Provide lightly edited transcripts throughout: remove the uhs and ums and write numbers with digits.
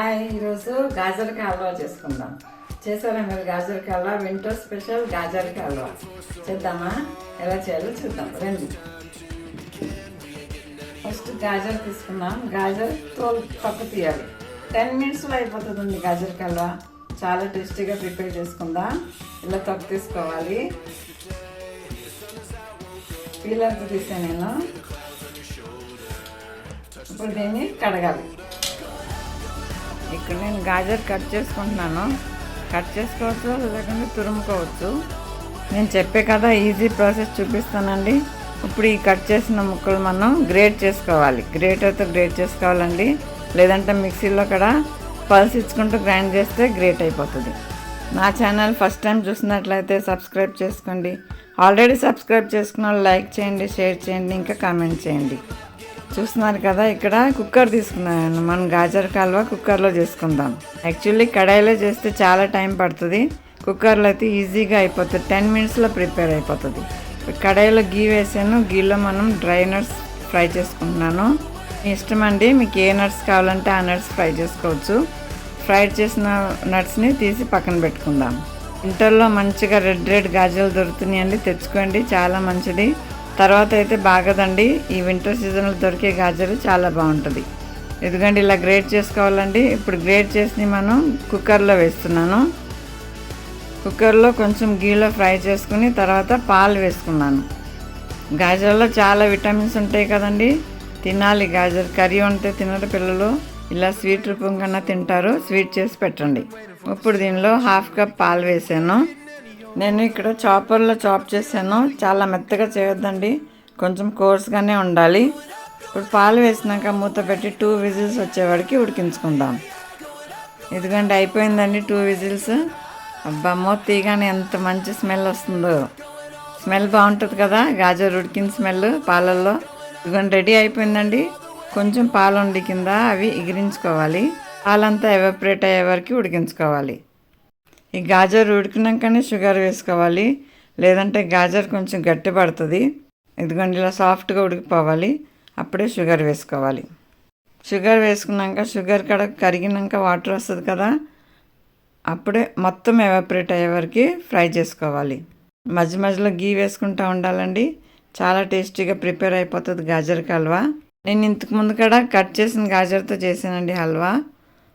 Hi, ఈరోజు గాజర్ హల్వా చేసుకుందాం. చేశారా మీరు గాజర్ హల్వా? వింటర్ స్పెషల్ గాజర్ హల్వా చేద్దామా? ఎలా చేయాలో చూద్దాం రండి. ఫస్ట్ గాజర్ తీసుకుందాం. గాజర్ తోలు పక్క తీయాలి. 10 minutesలో అయిపోతుంది గాజర్ హల్వా. చాలా టేస్టీగా ప్రిపేర్ చేసుకుందాం. ఇలా తొక్క తీసుకోవాలి. పీలర్తో తీసాను నేను. ఇప్పుడు దీన్ని కడగాలి. ఇక్కడ నేను గాజర్ కట్ చేసుకుంటున్నాను. కట్ చేసుకోవచ్చు, లేకుంటే తురుముకోవచ్చు. నేను చెప్పే కదా ఈజీ ప్రాసెస్ చూపిస్తానండి. ఇప్పుడు ఈ కట్ చేసిన ముక్కలు మనం గ్రేట్ చేసుకోవాలి. గ్రేటర్తో గ్రేట్ చేసుకోవాలండి. లేదంటే మిక్సీలో కూడా పల్స్ ఇచ్చుకుంటూ గ్రైండ్ చేస్తే గ్రేట్ అయిపోతుంది. నా ఛానల్ ఫస్ట్ టైం చూసినట్లయితే సబ్స్క్రైబ్ చేసుకోండి. ఆల్రెడీ సబ్స్క్రైబ్ చేసుకున్న వాళ్ళు లైక్ చేయండి, షేర్ చేయండి, ఇంకా కామెంట్ చేయండి. చూస్తున్నారు కదా, ఇక్కడ కుక్కర్ తీసుకున్నాను. మనం గాజర్ హల్వా కుక్కర్లో చేసుకుందాం. యాక్చువల్లీ కడాయిలో చేస్తే చాలా టైం పడుతుంది. కుక్కర్లో అయితే ఈజీగా అయిపోతుంది. 10 minutesలో ప్రిపేర్ అయిపోతుంది. కడాయిలో గీ వేసాను. గీలో మనం డ్రై నట్స్ ఫ్రై చేసుకుంటున్నాను. మీ ఇష్టం అండి, మీకు ఏ నట్స్ కావాలంటే ఆ నట్స్ ఫ్రై చేసుకోవచ్చు. ఫ్రై చేసిన నట్స్ని తీసి పక్కన పెట్టుకుందాం. వింటర్లో మంచిగా రెడ్ గాజులు దొరుకుతున్నాయండి, తెచ్చుకోండి, చాలా మంచిది. తర్వాత అయితే బాగదండి. ఈ వింటర్ సీజన్లో దొరికే గాజరు చాలా బాగుంటుంది. ఎందుకంటే ఇలా గ్రేట్ చేసుకోవాలండి. ఇప్పుడు గ్రేట్ చేసి మనం కుక్కర్లో వేస్తున్నాను. కుక్కర్లో కొంచెం గీలో ఫ్రై చేసుకుని తర్వాత పాలు వేసుకున్నాను. గాజర్లో చాలా విటమిన్స్ ఉంటాయి కదండి, తినాలి. గాజర్ కర్రీ ఉంటే తినరు పిల్లలు. ఇలా స్వీట్ రూపం కన్నా తింటారు. స్వీట్ చేసి పెట్టండి. ఇప్పుడు దీనిలో 1/2 కప్ పాలు వేసాను. నేను ఇక్కడ చాపర్లో చాప్ చేశాను. చాలా మెత్తగా చేయొద్దండి, కొంచెం కోర్స్గానే ఉండాలి. ఇప్పుడు పాలు వేసినాక మూత పెట్టి 2 విజిల్స్ వచ్చేవాడికి ఉడికించుకుందాం. ఎందుకంటే అయిపోయిందండి 2 విజిల్స్. అబ్బా, మూత తీయగానే ఎంత మంచి స్మెల్ వస్తుందో. స్మెల్ బాగుంటుంది కదా, గాజర్ ఉడికిన స్మెల్ పాలల్లో. ఇదిగోండి రెడీ అయిపోయిందండి. కొంచెం పాలు ఉండి కింద అవి ఎగిరించుకోవాలి. పాలంతా ఎవాపరేట్ అయ్యే వరకు ఉడికించుకోవాలి. ఈ గాజర్ ఉడికినాకనే షుగర్ వేసుకోవాలి, లేదంటే గాజర్ కొంచెం గట్టి పడుతుంది. ఎందుకంటే ఇలా సాఫ్ట్గా ఉడికిపోవాలి, అప్పుడే షుగర్ వేసుకోవాలి. షుగర్ వేసుకున్నాక షుగర్ కరిగినాక వాటర్ వస్తుంది కదా, అప్పుడే మొత్తం ఎవాపరేట్ అయ్యే వరకు ఫ్రై చేసుకోవాలి. మధ్య మధ్యలో గీ వేసుకుంటూ ఉండాలండి. చాలా టేస్టీగా ప్రిపేర్ అయిపోతుంది గాజర్ హల్వా. నేను ఇంతకుముందు కూడా కట్ చేసిన గాజర్తో చేశానండి హల్వా.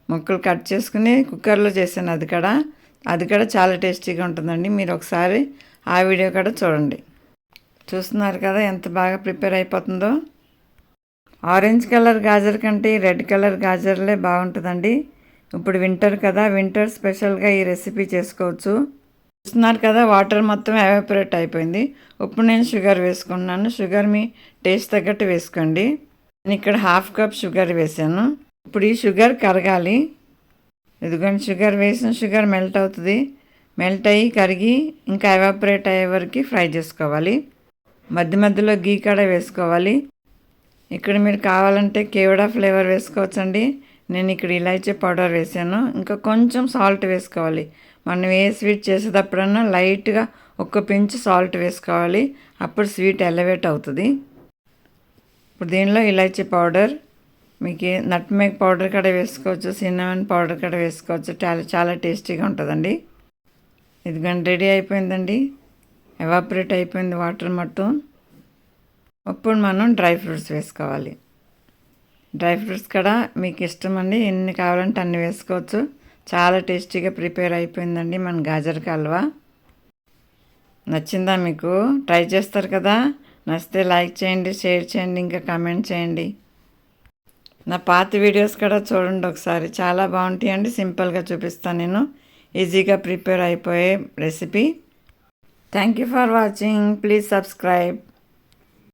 ముక్కలు కట్ చేసుకుని కుక్కర్లో చేశాను. అది కూడా చాలా టేస్టీగా ఉంటుందండి. మీరు ఒకసారి ఆ వీడియో కూడా చూడండి. చూస్తున్నారు కదా ఎంత బాగా ప్రిపేర్ అయిపోతుందో. ఆరెంజ్ కలర్ గాజర్ కంటే రెడ్ కలర్ గాజర్లే బాగుంటుందండి. ఇప్పుడు వింటర్ కదా, వింటర్ స్పెషల్గా ఈ రెసిపీ చేసుకోవచ్చు. చూస్తున్నారు కదా, వాటర్ మొత్తం ఎవాపరేట్ అయిపోయింది. ఇప్పుడు నేను షుగర్ వేసుకున్నాను. షుగర్ మీ టేస్ట్ తగ్గట్టు వేసుకోండి. నేను ఇక్కడ 1/2 కప్ షుగర్ వేసాను. ఇప్పుడు ఈ షుగర్ కరగాలి. ఎందుకంటే షుగర్ వేసిన షుగర్ మెల్ట్ అవుతుంది. మెల్ట్ అయ్యి కరిగి ఇంకా ఎవాపరేట్ అయ్యే వరకు ఫ్రై చేసుకోవాలి. మధ్య మధ్యలో గీ కూడా వేసుకోవాలి. ఇక్కడ మీరు కావాలంటే కేవడా ఫ్లేవర్ వేసుకోవచ్చండి. నేను ఇక్కడ ఇలాచీ పౌడర్ వేసాను. ఇంకా కొంచెం సాల్ట్ వేసుకోవాలి. మనం ఏ స్వీట్ చేసేటప్పుడన్నా లైట్గా 1 pinch సాల్ట్ వేసుకోవాలి. అప్పుడు స్వీట్ ఎలివేట్ అవుతుంది. ఇప్పుడు దీనిలో ఇలాచీ పౌడర్, మీకు నట్మేగ్ పౌడర్ కూడా వేసుకోవచ్చు, సిన్నమన్ పౌడర్ కూడా వేసుకోవచ్చు. చాలా టేస్టీగా ఉంటుందండి. ఇదిగోండి రెడీ అయిపోయిందండి. ఎవాపరేట్ అయిపోయింది వాటర్ మొత్తం. ఇప్పుడు మనం డ్రై ఫ్రూట్స్ వేసుకోవాలి. డ్రై ఫ్రూట్స్ కూడా మీకు ఇష్టం అండి, ఎన్ని కావాలంటే అన్ని వేసుకోవచ్చు. చాలా టేస్టీగా ప్రిపేర్ అయిపోయిందండి మన గాజర్ హల్వా. నచ్చిందా మీకు? ట్రై చేస్తారు కదా. నచ్చితే లైక్ చేయండి, షేర్ చేయండి, ఇంకా కామెంట్ చేయండి. నా పాత వీడియోస్ కూడా చూడండి ఒకసారి, చాలా బాగుంటాయండి. సింపుల్గా చూపిస్తాను నేను, ఈజీగా ప్రిపేర్ అయిపోయే recipe. Thank you for watching. Please subscribe.